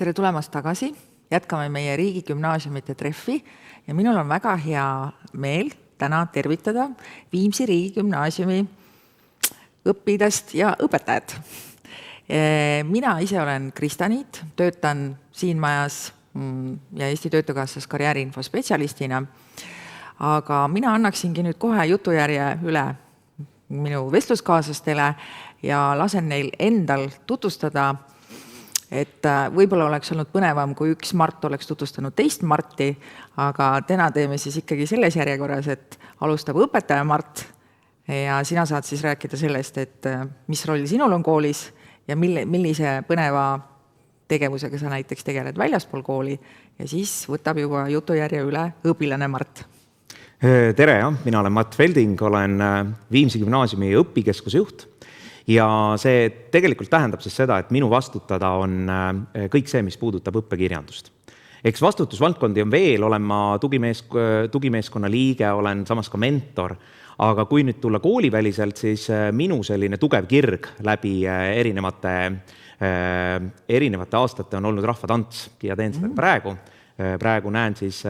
Tere tulemast tagasi. Jätkame meie riigigümnaasiumite treffi ja minul on väga hea meel täna tervitada Viimsi riigigümnaasiumi õpilast ja õpetajat. Mina ise olen Krista Niit, töötan siin majas ja Eesti Töötukassas karjääriinfo spetsialistina, aga mina annaksingi nüüd kohe jutujärje üle minu vestluskaaslastele ja lasen neil endal tutvustada, et võib-olla oleks olnud põnevam, kui üks Mart oleks tutvustanud teist Marti, aga täna teeme siis ikkagi selles järjekorras, et alustab õpetaja Mart ja sina saad siis rääkida sellest, et mis roll sinul on koolis ja millise põneva tegevusega sa näiteks tegeled väljaspool kooli ja siis võtab juba jutujärje üle õpilane Mart. Tere, mina olen Mart Felding, olen Viimsi gümnaasiumi õpikeskuse juht ja see tegelikult tähendab siis seda, et minu vastutada on kõik see, mis puudutab õppekirjandust. Eks vastutusvaldkondi on veel, olen ma tugimeeskonna liige, olen samas ka mentor, aga kui nüüd tulla kooliväliselt, siis minu selline tugev kirg läbi erinevate aastate on olnud rahvatants ja teen seda praegu. Praegu näen siis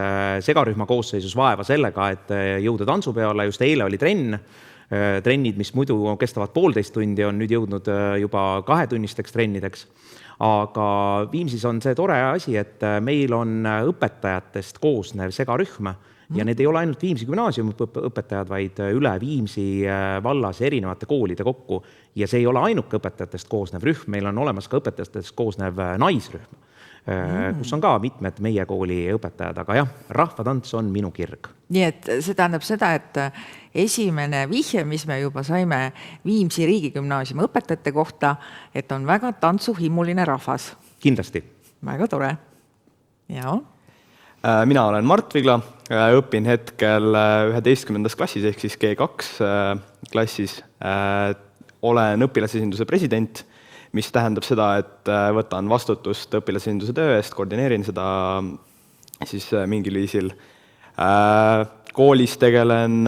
segarühma koosseisus vaeva sellega, et jõuda tantsupeole, just eile oli trenn. Trennid, mis muidu kestavad 1,5 tundi, on nüüd jõudnud juba 2-tunnisteks trennideks. Aga Viimsis on see tore asi, et meil on õpetajatest koosnev segarühm ja need ei ole ainult Viimsi gümnaasiumi õpetajad, vaid üle Viimsi vallas erinevate koolide kokku. Ja see ei ole ainuke õpetajatest koosnev rühm, meil on olemas ka õpetajatest koosnev naisrühm, kus on ka mitmed meie kooli õpetajad, aga jah, rahvatants on minu kirg. Nii et see tähendab seda, et esimene vihje, mis me juba saime Viimsi riigigümnaasiumi õpetajate kohta, et on väga tantsuhimuline rahvas. Kindlasti. Väga tore. Jaa. Mina olen Mart Vigla, õpin hetkel 11. klassis ehk siis G2 klassis. Olen õpilasesinduse president, mis tähendab seda, et võtan vastutust õpilasesinduse töö eest, koordineerin seda siis mingil viisil. Koolis tegelen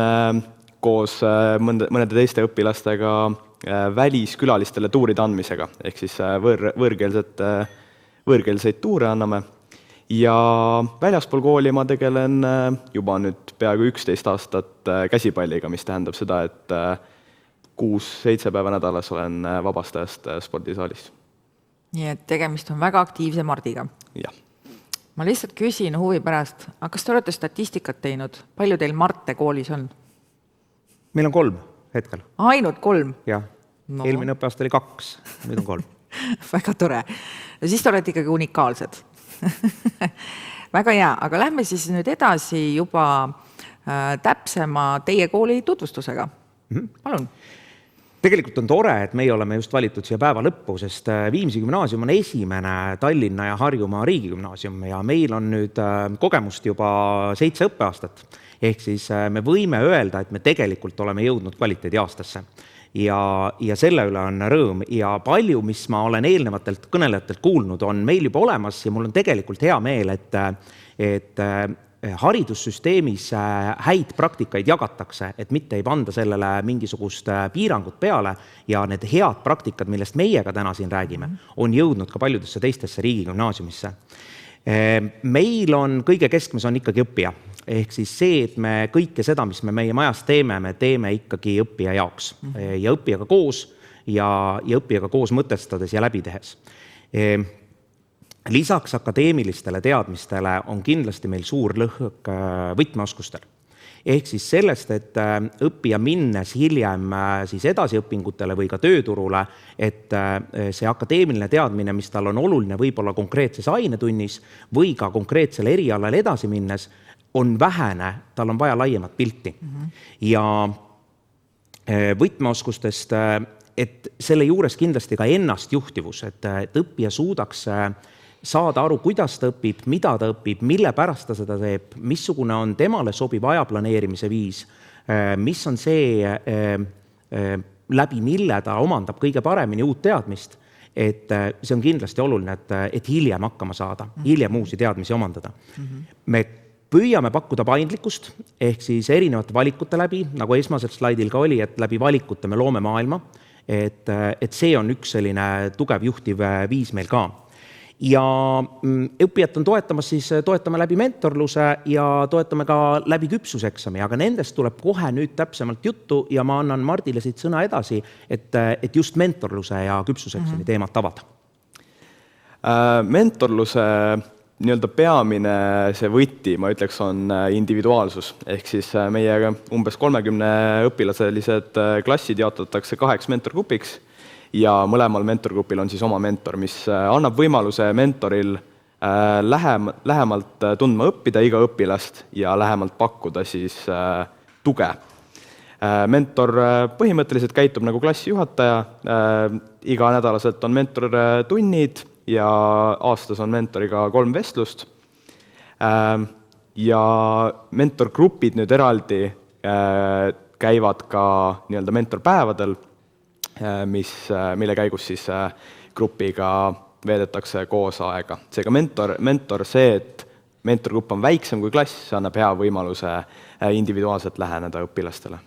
koos mõnede teiste õpilastega väliskülalistele tuuride andmisega, ehk siis võõrkeelseid tuure anname. Ja väljaspool kooli ma tegelen juba nüüd peaaegu 11 aastat käsipalliga, mis tähendab seda, et 6-7 päeva nädalas olen vabastajast spordisaalis. Nii et tegemist on väga aktiivse Mardiga. Jah. Ma lihtsalt küsin huvi pärast, aga kas te olete statistikat teinud? Palju teil Marte koolis on? Meil on 3 hetkel. Ainult 3? Jah. No. Eelmine õppeaasta oli 2, nüüd on 3. Väga tore. No siis te olete ikkagi unikaalsed. Väga hea, aga lähme siis nüüd edasi juba täpsema teie kooli tutvustusega. Palun. Tegelikult on tore, et meie oleme just valitud siia päeva lõppu, sest Viimsi gümnaasium on esimene Tallinna ja Harjumaa riigigümnaasium ja meil on nüüd kogemust juba 7 õppeaastat. Ehk siis me võime öelda, et me tegelikult oleme jõudnud kvaliteedi aastasse. Ja selle üle on rõõm ja palju, mis ma olen eelnevatelt kõnelejatelt kuulnud, on meil juba olemas ja mul on tegelikult hea meel, et haridussüsteemis häid praktikaid jagatakse, et mitte ei panda sellele mingisugust piirangut peale ja need head praktikad, millest meiega täna siin räägime, on jõudnud ka paljudesse teistesse riigigümnaasiumisse. Meil on kõige keskmes on ikkagi õppija, ehk siis see, et me kõike seda, mis me meie majas teeme, me teeme ikkagi õppija jaoks ja õppijaga koos ja õppijaga koos mõtestades ja läbi tehes. Lisaks akadeemilistele teadmistele on kindlasti meil suur lõhk võtmeoskustel. Ehk siis sellest, et õppija minnes hiljem siis edasiõpingutele või ka tööturule, et see akadeemiline teadmine, mis tal on oluline võib-olla konkreetses ainetunnis või ka konkreetsele erialale edasi minnes, on vähene, tal on vaja laiemat pilti. Ja võtmeoskustest, et selle juures kindlasti ka ennast juhtivus, et õppija suudaks saada aru, kuidas ta õpib, mida ta õpib, mille pärast ta seda teeb, missugune on temale sobiv ajaplaneerimise viis, mis on see, läbi mille ta omandab kõige paremini uut teadmist, et see on kindlasti oluline, et hiljem hakkama saada, hiljem uusi teadmisi omandada. Me püüame pakkuda paindlikkust, ehk siis erinevate valikute läbi, nagu esmasel slaidil ka oli, et läbi valikute me loome maailma, et see on üks selline tugev juhtiv viis meil ka. ja õppijat on toetame läbi mentorluse ja toetame ka läbi küpsuseksami, aga nendest tuleb kohe nüüd täpsemalt juttu ja ma annan Mardile siit sõna edasi, et just mentorluse ja küpsuseksami teemat avada. Mentorluse nii-öelda peamine see võti, ma ütleks, on individuaalsus. Ehk siis meie umbes 30 õpilaselised klassid jaotatakse 2 mentorgrupiks ja mõlemal mentorgrupil on siis oma mentor, mis annab võimaluse mentoril lähemalt tundma õppida iga õpilast ja lähemalt pakkuda siis tuge. Mentor põhimõtteliselt käitub nagu klassijuhataja, iga nädalaselt on mentortunnid ja aastas on mentoriga 3 vestlust. Ja mentorgrupid nüüd eraldi käivad ka nii-öelda mentorpäevadel, mille käigus siis grupiga veedetakse koos aega. Seega mentor see, et mentorgrupp on väiksem kui klass, see annab hea võimaluse individuaalselt läheneda õpilastele.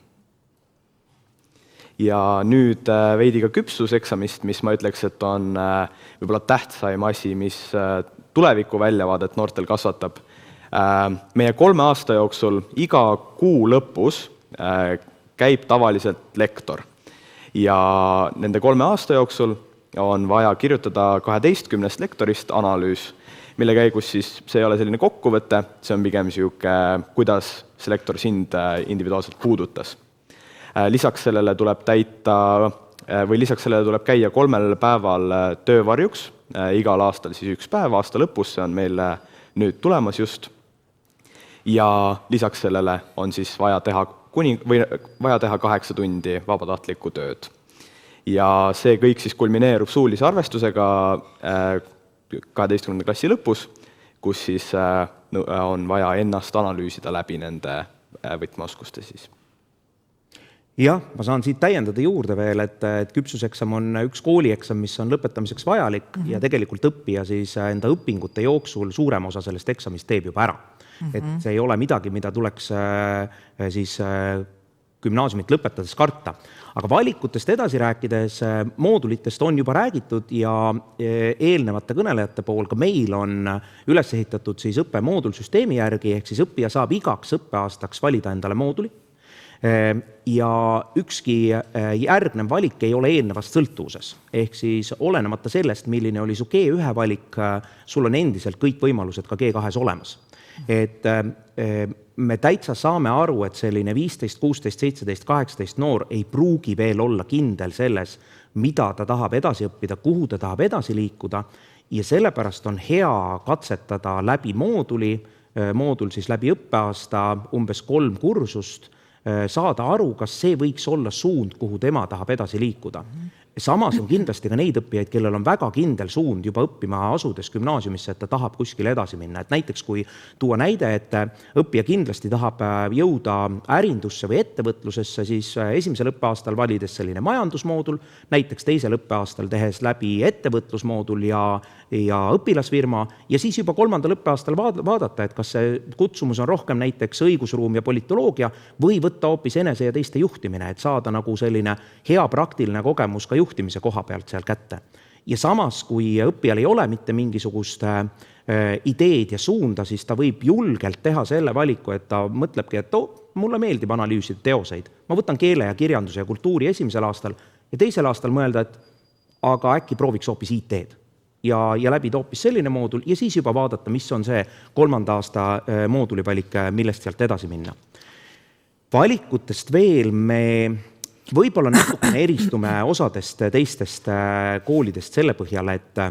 Ja nüüd veidi ka küpsuseksamist, mis ma ütleks, et on võib-olla tähtsaim asi, mis tuleviku väljavaadet noortel kasvatab. Meie 3 aasta jooksul iga kuu lõpus käib tavaliselt lektor. Ja nende 3 aasta jooksul on vaja kirjutada 12 lektorist analüüs, mille käigus siis see ei ole selline kokkuvõte, see on pigem kuidas see lektor sind individuaalselt puudutas. Lisaks sellele tuleb käia 3 päeval töövarjuks, igal aastal siis 1 päev, aasta lõpus, see on meil nüüd tulemas just. Ja lisaks sellele on siis vaja teha 8 tundi vabatahtlikku tööd. Ja see kõik siis kulmineerub suulise arvestusega 12. klassi lõpus, kus siis on vaja ennast analüüsida läbi nende võtmeoskuste siis. Jah, ma saan siit täiendada juurde veel, et küpsuseksam on üks koolieksam, mis on lõpetamiseks vajalik ja tegelikult õppija siis enda õpingute jooksul suurem osa sellest eksamist teeb juba ära. Et see ei ole midagi, mida tuleks siis gümnaasiumit lõpetades karta. Aga valikutest edasi rääkides, moodulitest on juba räägitud ja eelnevate kõnelejate pool ka meil on üles ehitatud siis õppemoodulsüsteemi järgi, ehk siis õppija saab igaks õppeaastaks valida endale mooduli. Ja ükski järgnev valik ei ole eelnevast sõltuvuses. Ehk siis olenemata sellest, milline oli su G1 valik, sul on endiselt kõik võimalused ka G2-s olemas. Et me täitsa saame aru, et selline 15, 16, 17, 18 noor ei pruugi veel olla kindel selles, mida ta tahab edasi õppida, kuhu ta tahab edasi liikuda ja sellepärast on hea katsetada läbi moodul siis läbi õppeaasta umbes 3 kursust, saada aru, kas see võiks olla suund, kuhu tema tahab edasi liikuda. Samas on kindlasti ka neid õppijaid, kellel on väga kindel suund juba õppima asudes gümnaasiumisse, et ta tahab kuskile edasi minna. Et näiteks kui tuua näide, et õppija kindlasti tahab jõuda ärindusse või ettevõtlusesse, siis esimesel õppeaastal valides selline majandusmoodul, näiteks teisel õppeaastal tehes läbi ettevõtlusmoodul ja õpilasfirma ja siis juba 3. õppeaastal vaadata, et kas see kutsumus on rohkem näiteks õigusruum ja politoloogia või võtta hoopis enese ja teiste juhtimine, et saada nagu selline hea praktiline kogemus ka juhtimise koha pealt seal kätte. Ja samas, kui õppijal ei ole mitte mingisugust ideed ja suunda, siis ta võib julgelt teha selle valiku, et ta mõtlebki, et mulle meeldib analüüsida teoseid. Ma võtan keele ja kirjanduse ja kultuuri esimesel aastal ja teisel aastal mõelda, et aga äkki prooviks hoopis IT-d. Ja läbida hoopis selline moodul ja siis juba vaadata, mis on see 3. aasta moodulivalik, millest sealt edasi minna. Valikutest veel me võib-olla natukene eristume osadest teistest koolidest selle põhjal, et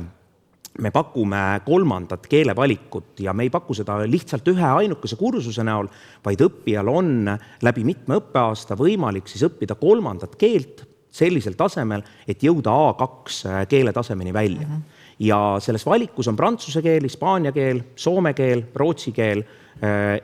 me pakume 3. keelevalikut ja me ei paku seda lihtsalt ühe ainukese kursuse näol, vaid õppijal on läbi mitme õppeaasta võimalik siis õppida 3. keelt sellisel tasemel, et jõuda A2 keeletasemeni välja. Ja selles valikus on prantsuse keel, hispaania keel, soome keel, rootsi keel,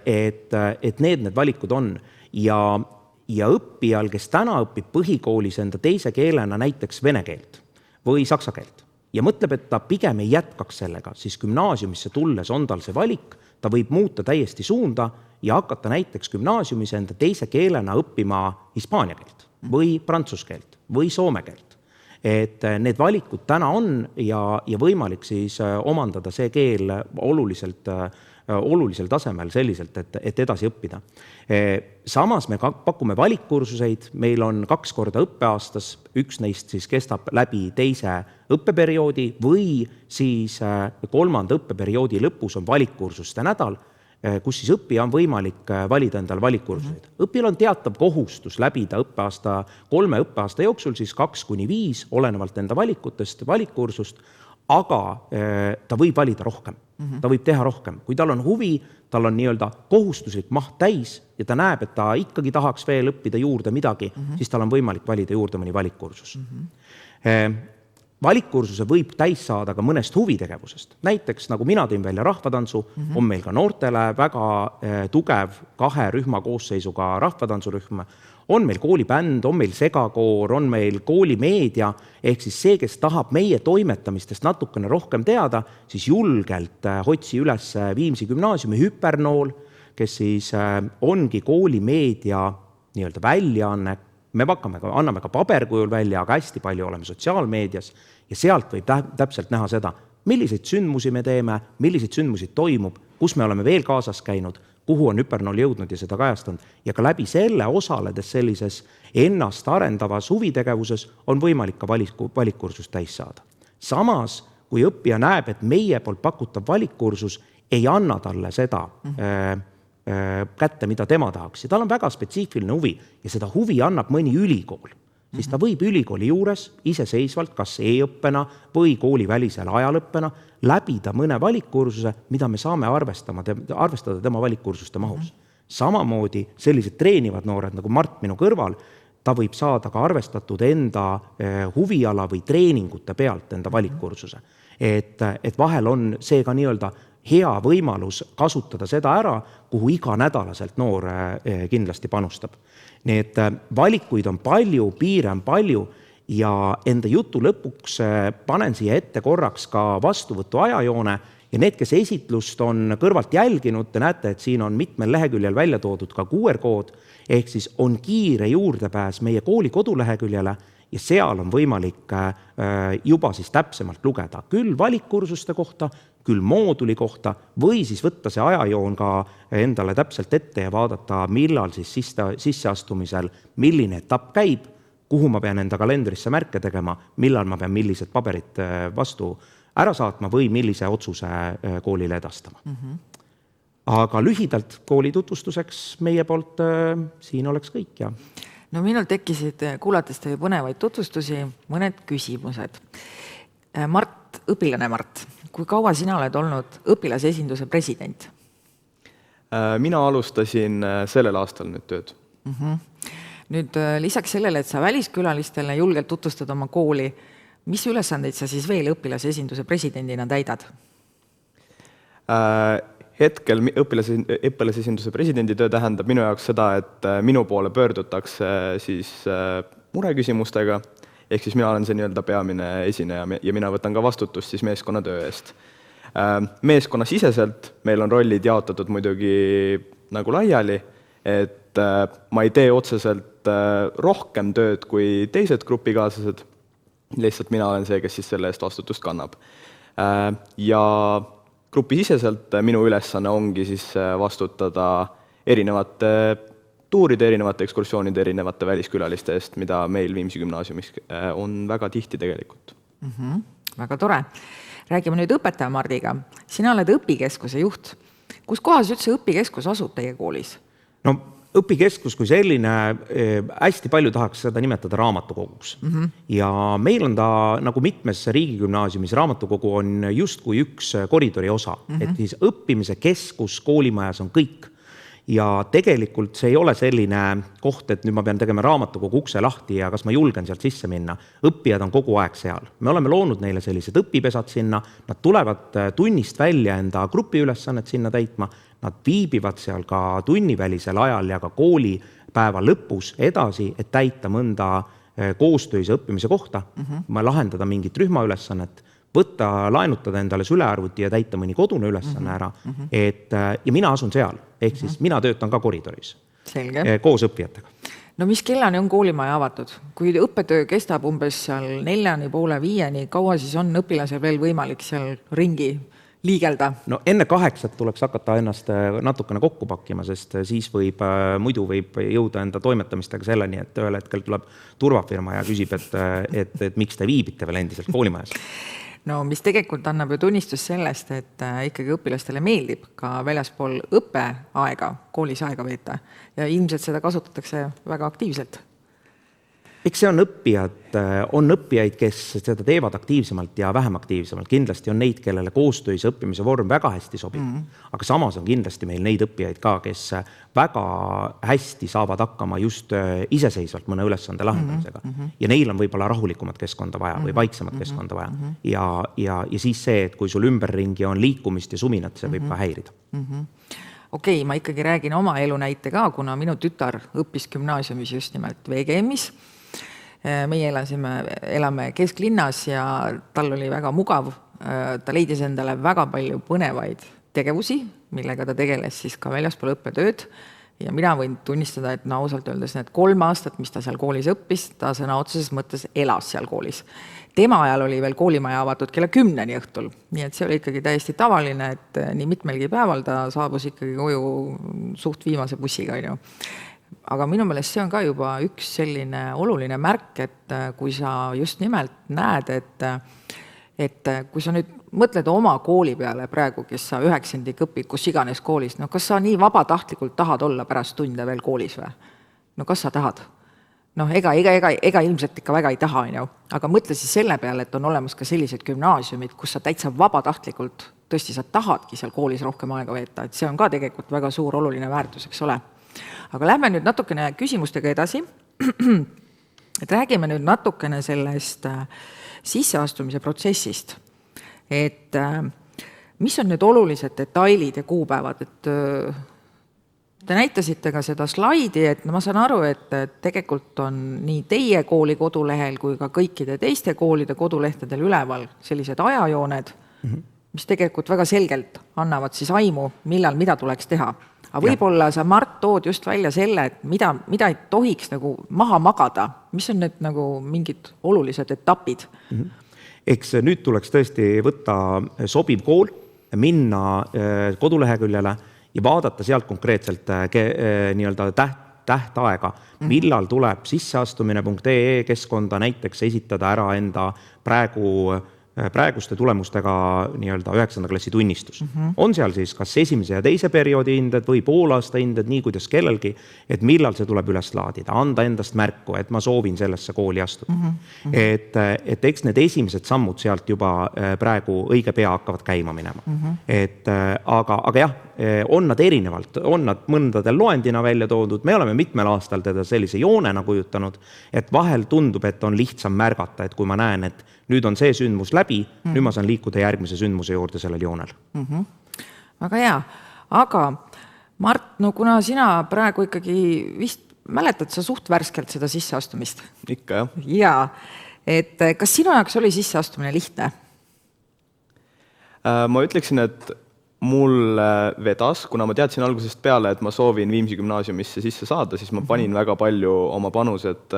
et need valikud on. Ja õppijal, kes täna õpib põhikoolis enda teise keelena näiteks vene keelt või saksa keelt ja mõtleb, et ta pigem ei jätkaks sellega, siis gümnaasiumisse tulles on tal see valik, ta võib muuta täiesti suunda ja hakata näiteks gümnaasiumis enda teise keelena õppima hispaania keelt või prantsuse keelt või soome keelt. et need valikud täna on ja võimalik siis omandada see keel olulisel tasemel selliselt, et edasi õppida. Samas me pakume valikkursuseid, meil on 2 korda õppeaastas, üks neist siis kestab läbi teise õppeperioodi või siis 3. õppeperioodi lõpus on valikkursuste nädal, kus siis õppija on võimalik valida endale valikkursuseid. Õppijal on teatav kohustus läbida 3 õppeaasta jooksul siis 2-5, olenevalt enda valikutest, valikkursust, aga ta võib valida rohkem. Ta võib teha rohkem. Kui tal on huvi, tal on nii-öelda kohustuslik maht täis ja ta näeb, et ta ikkagi tahaks veel õppida juurde midagi, siis tal on võimalik valida juurde mõni valikkursus. Valikkursuse võib täis saada ka mõnest huvitegevusest. Näiteks, nagu mina tõin välja rahvatantsu, on meil ka noortele väga tugev 2 rühma koosseisuga rahvatantsurühm. On meil koolibänd, on meil segakoor, on meil koolimeedia, ehk siis see, kes tahab meie toimetamistest natukene rohkem teada, siis julgelt otsi üles Viimsi gümnaasiumi Hüpernool, kes siis ongi koolimeedia nii-öelda väljaanne. Me anname ka paberkujul välja, aga hästi palju oleme sotsiaalmeedias ja sealt võib täpselt näha seda, milliseid sündmusi me teeme, milliseid sündmusi toimub, kus me oleme veel kaasas käinud, kuhu on Hüpernool jõudnud ja seda kajastanud. Ja ka läbi selle osaledes sellises ennast arendavas huvitegevuses on võimalik ka valikkursus täis saada. Samas, kui õppija näeb, et meie poolt pakutav valikkursus ei anna talle seda kätte, mida tema tahaks. Ja tal on väga spetsiifiline huvi ja seda huvi annab mõni ülikool. Siis ta võib ülikooli juures iseseisvalt, kas e-õppena või koolivälisel ajalõppena, läbida mõne valikkursuse, mida me saame arvestada tema valikkursuste mahus. Samamoodi sellised treenivad noored nagu Mart minu kõrval, ta võib saada ka arvestatud enda huviala või treeningute pealt enda valikkursuse. Et vahel on see ka nii-öelda hea võimalus kasutada seda ära, kuhu iga nädalaselt noor kindlasti panustab. Nii et valikuid on palju, piire on palju ja enda jutu lõpuks panen siia ette korraks ka vastuvõtu ajajoone ja need, kes esitlust on kõrvalt jälginud, te näete, et siin on mitmel leheküljel välja toodud ka QR-kood, ehk siis on kiire juurdepääs meie kooli koduleheküljele ja seal on võimalik juba siis täpsemalt lugeda küll valikkursuste kohta, küll mooduli kohta või siis võtta see ajajoon ka endale täpselt ette ja vaadata, millal siis sisseastumisel, milline etapp käib, kuhu ma pean enda kalendrisse märke tegema, millal ma pean millised paberid vastu ära saatma või millise otsuse koolile edastama. Aga lühidalt kooli tutvustuseks meie poolt siin oleks kõik. Ja. No minul tekkisid kuulates teie põnevaid tutvustusi mõned küsimused. Mart, õpilane Mart, kui kaua sina oled olnud õpilasesinduse president? Mina alustasin sellel aastal nüüd tööd. Nüüd lisaks sellele, et sa väliskülalistele julgelt tutvustad oma kooli, mis ülesandeid sa siis veel õpilasesinduse presidendina täidad? Hetkel õpilasesinduse presidendi töö tähendab minu jaoks seda, et minu poole pöördutakse siis mureküsimustega, ehk siis mina olen see nii-öelda peamine esineja ja mina võtan ka vastutust siis meeskonna töö eest. Meeskonna siseselt meil on rollid jaotatud muidugi nagu laiali, et ma ei tee otseselt rohkem tööd kui teised grupikaaslased, lihtsalt mina olen see, kes siis selle eest vastutust kannab. Ja grupisiseselt minu ülesanne ongi siis vastutada erinevate tuuride, erinevate ekskursioonide, erinevate väliskülaliste eest, mida meil Viimsi gümnaasiumis on väga tihti tegelikult. Väga tore. Räägime nüüd õpetaja Mardiga. Sina oled õpikeskuse juht. Kus kohas üldse õpikeskus asub teie koolis? No õpikeskus kui selline, hästi palju tahaks seda nimetada raamatukoguks. Ja meil on ta, nagu mitmes riigigümnaasiumis, raamatukogu on just kui üks koridori osa. Et siis õppimise keskus koolimajas on kõik. Ja tegelikult see ei ole selline koht, et nüüd ma pean tegema raamatukogu ukse lahti ja kas ma julgen sealt sisse minna. Õppijad on kogu aeg seal. Me oleme loonud neile sellised õpipesad sinna, nad tulevad tunnist välja enda grupiülesannet sinna täitma, nad viibivad seal ka tunnivälisel ajal ja ka koolipäeva lõpus edasi, et täita mõnda koostöise õppimise kohta, lahendada mingit rühmaülesannet, võtta, laenutada endale sülearvuti ja täita mõni kodune ülesanne ära. Ja mina asun seal, ehk siis mina töötan ka koridoris. Selge. Koos õppijatega. no mis kellani on koolimaja avatud? Kui õppetöö kestab umbes seal 4:30–5, kaua siis on õpilasel veel võimalik seal ringi liigelda? No enne 8 tuleks hakata ennast natukene kokku pakkima, sest siis muidu võib jõuda enda toimetamistega selleni, et ühel hetkel tuleb turvafirma ja küsib, et miks te viibite veel endiselt koolimajas. No mis tegelikult annab ju tunnistus sellest, et ikkagi õpilastele meeldib ka väljaspool õppeaega, koolis aega veeta ja ilmselt seda kasutatakse väga aktiivselt. Eks see on õppijaid, kes seda teevad aktiivsemalt ja vähem aktiivsemalt. Kindlasti on neid, kellele koostöös õppimise vorm väga hästi sobib. Aga samas on kindlasti meil neid õppijaid ka, kes väga hästi saavad hakkama just iseseisvalt mõne ülesande lahendamisega. Ja neil on võib-olla rahulikumat keskkonda vaja või vaiksemat keskkonda vaja. Ja siis see, et kui sul ümberringi on liikumist ja suminat, see võib ka häirida. Okei, ma ikkagi räägin oma elunäite ka, kuna minu tütar õppis gümnaasiumis just nimelt VGM-is. Meie elame kesklinnas ja tal oli väga mugav. Ta leidis endale väga palju põnevaid tegevusi, millega ta tegeles siis ka väljaspool õppetööd. Ja mina võin tunnistada, et ausalt öeldes need 3 aastat, mis ta seal koolis õppis, ta sõna otseses mõttes elas seal koolis. Tema ajal oli veel koolimaja avatud kella 10 õhtul, nii et see oli ikkagi täiesti tavaline, et nii mitmelgi päeval ta saabus ikkagi koju suht viimase bussiga. Aga minu meelest see on ka juba üks selline oluline märk, et kui sa just nimelt näed, et kui sa nüüd mõtled oma kooli peale praegu, kes sa 9. õpid, kus iganes koolis, no kas sa nii vabatahtlikult tahad olla pärast tunde veel koolis või? No kas sa tahad? No ega ilmselt ikka väga ei taha, aga mõtle siis selle peale, et on olemas ka sellised gümnaasiumid, kus sa täitsa vabatahtlikult tõesti sa tahadki seal koolis rohkem aega veeta, et see on ka tegelikult väga suur oluline väärtus, eks ole. Aga lähme nüüd natukene küsimustega edasi, et räägime nüüd natukene sellest sisseastumise protsessist, et mis on nüüd olulised detailid ja kuupäevad, et te näitasite ka seda slaidi, et ma saan aru, et tegelikult on nii teie kooli kodulehel kui ka kõikide teiste koolide kodulehtedel üleval sellised ajajooned, mis tegelikult väga selgelt annavad siis aimu, millal mida tuleks teha. Aga võib-olla sa, Mart, tood just välja selle, et mida ei tohiks nagu maha magada, mis on need nagu mingid olulised etapid? Eks nüüd tuleks tõesti võtta sobiv kool, minna koduleheküljele ja vaadata sealt konkreetselt nii-öelda tähtaega, millal tuleb sisseastumine.ee keskkonda näiteks esitada ära enda praeguste tulemustega nii-öelda 9. klassi tunnistus. On seal siis kas 1. ja 2. perioodi hinded või poolaasta hinded, nii kuidas kellelgi, et millal see tuleb üles laadida, anda endast märku, et ma soovin sellesse kooli astuda. Et eks need esimesed sammud sealt juba praegu õige pea hakkavad käima minema. Aga jah, on nad erinevalt, on nad mõndadel loendina välja toodud, me oleme mitmel aastal teda sellise joonena kujutanud, et vahel tundub, et on lihtsam märgata, et kui ma näen, et nüüd on see sündmus läbi, nüüd ma saan liikuda järgmise sündmuse juurde sellel joonel. Väga hea, aga Mart, no kuna sina praegu ikkagi vist mäletad sa suht värskelt seda sisseastumist? Ikka, jah. Jaa, et kas sinu jaoks oli sisseastumine lihtne? Ma ütleksin, et mul vedas, kuna ma teadsin algusest peale, et ma soovin Viimsi gümnaasiumisse sisse saada, siis ma panin väga palju oma panused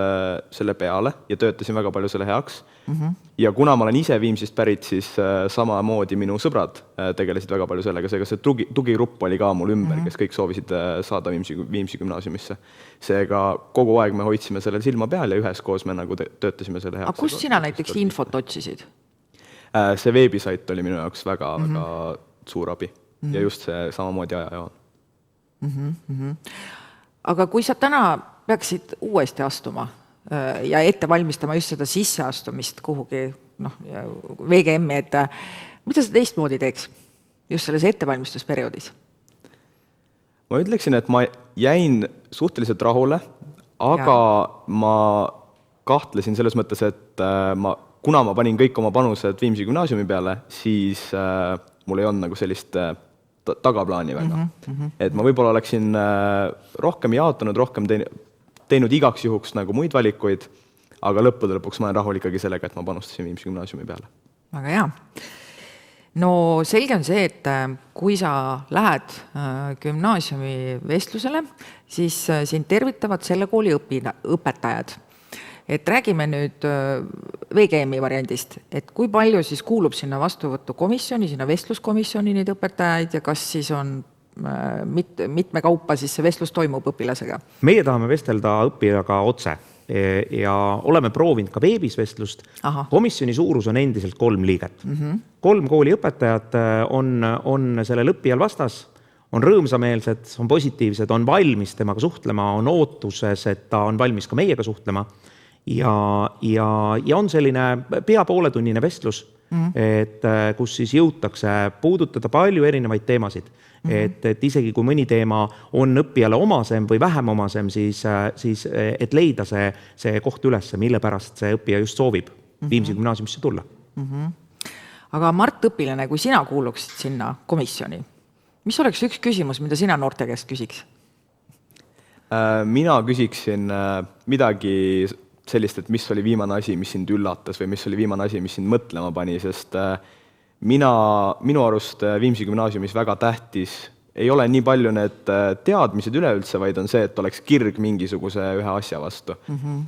selle peale ja töötasin väga palju selle heaks. Ja kuna ma olen ise Viimsist pärit, siis samamoodi minu sõbrad tegelesid väga palju sellega, seega see tugigrupp oli ka mul ümber, kes kõik soovisid saada Viimsi gümnaasiumisse. Seega kogu aeg me hoidsime sellel silma peal ja üheskoos me nagu töötasime selle heaks. Aga kus sina näiteks infot otsisid? See veebisait oli minu jaoks väga suur abi ja just see samamoodi ajajoon. Aga kui sa täna peaksid uuesti astuma ja ette valmistama just seda sisseastumist kuhugi VGM-i, et mida sa teistmoodi teeks just selles ettevalmistusperioodis? Ma ütleksin, et ma jäin suhteliselt rahule, aga ma kahtlesin selles mõttes, et kuna ma panin kõik oma panused Viimsi gümnaasiumi peale, siis mul ei olnud nagu sellist tagaplaani väga. Et ma võib-olla oleksin rohkem jaotanud, rohkem teinud igaks juhuks nagu muid valikuid, aga lõppude lõpuks ma olen rahul ikkagi sellega, et ma panustasin Viimsi gümnaasiumi peale. Väga hea. no selge on see, et kui sa lähed gümnaasiumi vestlusele, siis sind tervitavad selle kooli õpetajad. Et räägime nüüd VGM-i variandist, et kui palju siis kuulub sinna vastuvõtukomisjoni, sinna vestluskomisjoni neid õpetajaid ja kas siis on mitme kaupa siis see vestlus toimub õpilasega? Meie tahame vestelda õppijaga otse ja oleme proovinud ka veebis vestlust. Komisjoni suurus on endiselt 3 liiget. 3 kooliõpetajat on sellel õppijal vastas, on rõõmsameelsed, on positiivsed, on valmis temaga suhtlema, on ootuses, et ta on valmis ka meiega suhtlema ja on selline pea pooletunnine vestlus, et kus siis jõutakse puudutada palju erinevaid teemasid. Et isegi kui mõni teema on õppijale omasem või vähem omasem, siis et leida see koht üles, mille pärast see õppija just soovib Viimsi gümnaasiumisse tulla. Aga Mart õpilane, kui sina kuuluksid sinna komisjoni, mis oleks üks küsimus, mida sina noorte käest küsiks? Mina küsiksin midagi sellist, et mis oli viimane asi, mis sind üllatas või mis oli viimane asi, mis sind mõtlema pani, sest minu arust Viimsi gümnaasiumis väga tähtis ei ole nii palju need teadmised üleüldse, vaid on see, et oleks kirg mingisuguse ühe asja vastu,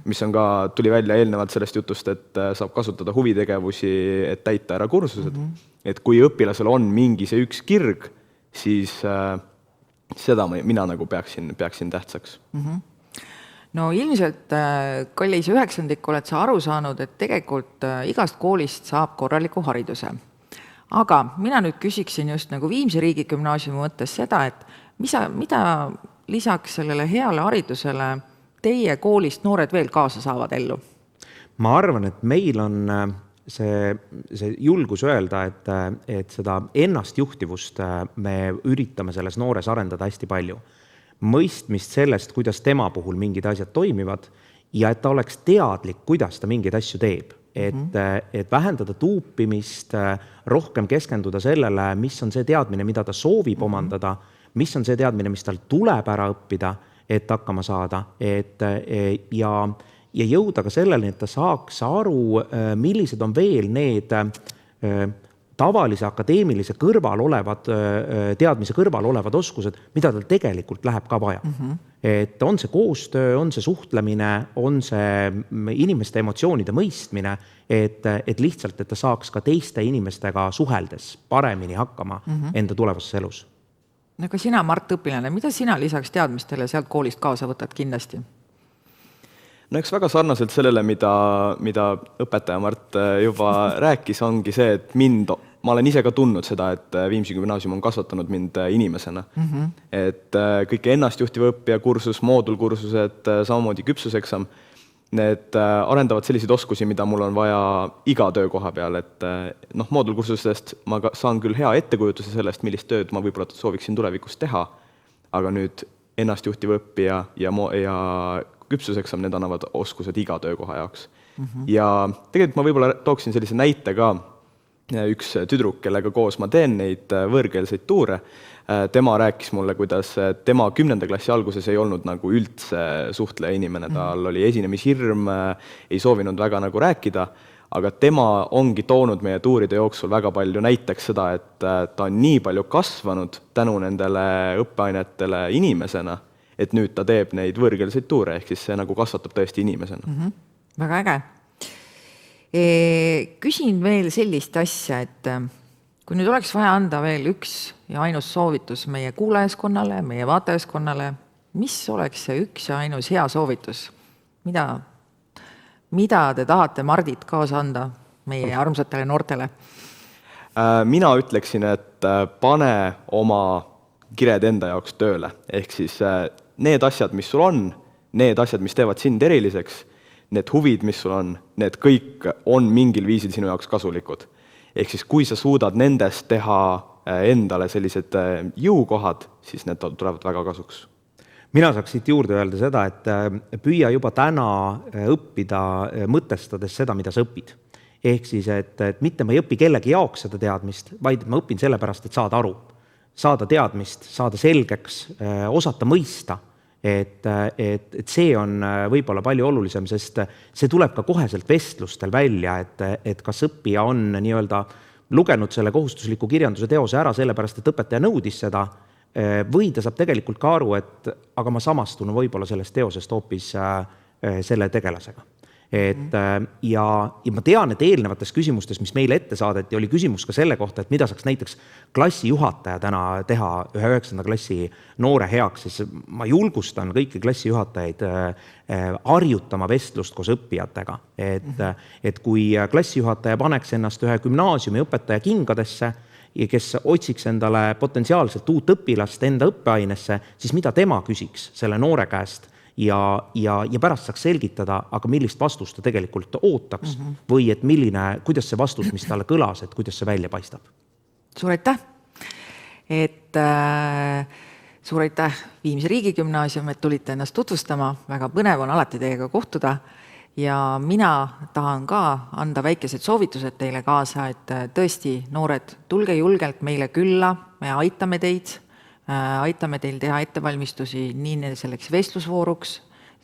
mis on ka, tuli välja eelnevalt sellest jutust, et saab kasutada huvitegevusi, et täita ära kursused. Et kui õpilasel on mingi see üks kirg, siis seda mina nagu peaksin tähtsaks. No ilmselt kallis 9. oled sa aru saanud, et tegelikult igast koolist saab korraliku hariduse. Aga mina nüüd küsiksin just nagu Viimsi riigigümnaasiumi mõttes seda, et mida lisaks sellele heale haridusele teie koolist noored veel kaasa saavad ellu? Ma arvan, et meil on see julgus öelda, et seda ennastjuhtivust me üritame selles noores arendada hästi palju. Mõistmist sellest, kuidas tema puhul mingid asjad toimivad ja et ta oleks teadlik, kuidas ta mingeid asju teeb. Et vähendada tuupimist, rohkem keskenduda sellele, mis on see teadmine, mida ta soovib omandada, mis on see teadmine, mis tal tuleb ära õppida, et hakkama saada, ja jõuda ka sellele, et ta saaks aru, millised on veel need tavalise akadeemilise teadmise kõrval olevad oskused, mida tal tegelikult läheb ka vaja. Et on see koostöö, on see suhtlemine, on see inimeste emotsioonide mõistmine, et lihtsalt, et ta saaks ka teiste inimestega suheldes paremini hakkama enda tulevases elus. Aga sina, Mart õpilane, mida sina lisaks teadmistele sealt koolist kaasa võtad kindlasti? No eks väga sarnaselt sellele, mida õpetaja Mart juba rääkis, ongi see, et ma olen ise ka tundnud seda, et Viimsi gümnaasium on kasvatanud mind inimesena. Et kõik ennastjuhtiva õppija kursus, moodulkursused, samamoodi küpsuseksam, need arendavad selliseid oskusi, mida mul on vaja iga töökoha peal. Et moodulkursusest ma saan küll hea ettekujutuse sellest, millist tööd ma võib-olla sooviksin tulevikus teha, aga nüüd ennastjuhtiva õppija ja küpsuseksam, need annavad oskused iga töökoha jaoks. Ja tegelikult ma võib-olla tooksin sellise näite ka, üks tüdruk, kellega koos ma teen neid võõrkeelseid tuure, tema rääkis mulle, kuidas tema 10. klassi alguses ei olnud nagu üldse suhtleja inimene, tal oli esinemishirm, ei soovinud väga nagu rääkida, aga tema ongi toonud meie tuuride jooksul väga palju näiteks seda, et ta on nii palju kasvanud tänu nendele õppeainetele inimesena, et nüüd ta teeb neid võõrkeelseid tuure, ehk siis see nagu kasvatab tõesti inimesena. Väga äge. Küsin veel sellist asja, et kui nüüd oleks vaja anda veel üks ja ainus soovitus meie kuulajaskonnale, meie vaatajaskonnale, mis oleks see üks ja ainus hea soovitus? Mida te tahate Mardit kaasa anda meie armsatele noortele? Mina ütleksin, et pane oma kired enda jaoks tööle. Ehk siis need asjad, mis sul on, need asjad, mis teevad sind eriliseks, need huvid, mis sul on, need kõik on mingil viisil sinu jaoks kasulikud. Ehk siis kui sa suudad nendest teha endale sellised jõukohad, siis need tulevad väga kasuks. Mina saaks siit juurde öelda seda, et püüa juba täna õppida mõtestades seda, mida sa õpid. Ehk siis, et mitte ma ei õpi kellegi jaoks seda teadmist, vaid ma õpin sellepärast, et saada aru, saada teadmist, saada selgeks, osata mõista. Et see on võib-olla palju olulisem, sest see tuleb ka koheselt vestlustel välja, et kas õppija on nii-öelda lugenud selle kohustusliku kirjanduse teose ära sellepärast, et õpetaja nõudis seda, või ta saab tegelikult ka aru, et aga ma samastun võib-olla sellest teosest hoopis selle tegelasega. Ja ma tean, et eelnevates küsimustes, mis meile ette saadeti, oli küsimus ka selle kohta, et mida saaks näiteks klassijuhataja täna teha ühe 9. klassi noore heaks, siis ma julgustan kõiki klassijuhatajaid harjutama vestlust koos õppijatega. Et kui klassijuhataja paneks ennast ühe gümnaasiumi õpetaja kingadesse, kes otsiks endale potentsiaalselt uut õpilast enda õppeainesse, siis mida tema küsiks selle noore käest ja pärast saaks selgitada, aga millist vastust ta tegelikult ootaks või et kuidas see vastus, mis talle kõlas, et kuidas see välja paistab. Suur aitäh! Suur aitäh Viimsi riigigümnaasium, et tulite ennast tutvustama, väga põnev on alati teiega kohtuda ja mina tahan ka anda väikesed soovitused teile kaasa, et tõesti, noored, tulge julgelt meile külla, me aitame teil teha ettevalmistusi nii selleks vestlusvooruks,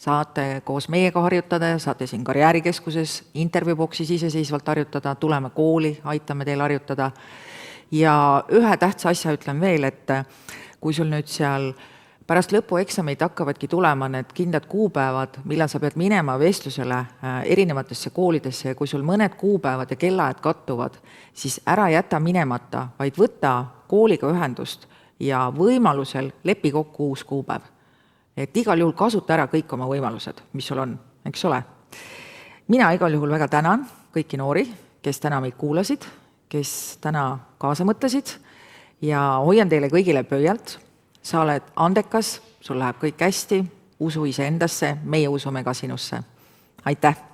saate koos meiega harjutada, saate siin karjäärikeskuses intervjuuboksis iseseisvalt harjutada, tuleme kooli, aitame teil harjutada. Ja ühe tähtsa asja ütlen veel, et kui sul nüüd seal pärast lõpueksameid hakkavadki tulema need kindlad kuupäevad, millal sa pead minema vestlusele erinevatesse koolidesse ja kui sul mõned kuupäevad ja kellaajad kattuvad, siis ära jäta minemata, vaid võta kooliga ühendust ja võimalusel lepi kokku uus kuupäev. Et igal juhul kasuta ära kõik oma võimalused, mis sul on, eks ole. Mina igal juhul väga tänan kõiki noori, kes täna meid kuulasid, kes täna kaasa mõtlesid ja hoian teile kõigile pöialt. Sa oled andekas, sul läheb kõik hästi, usu iseendasse, meie usume ka sinusse. Aitäh!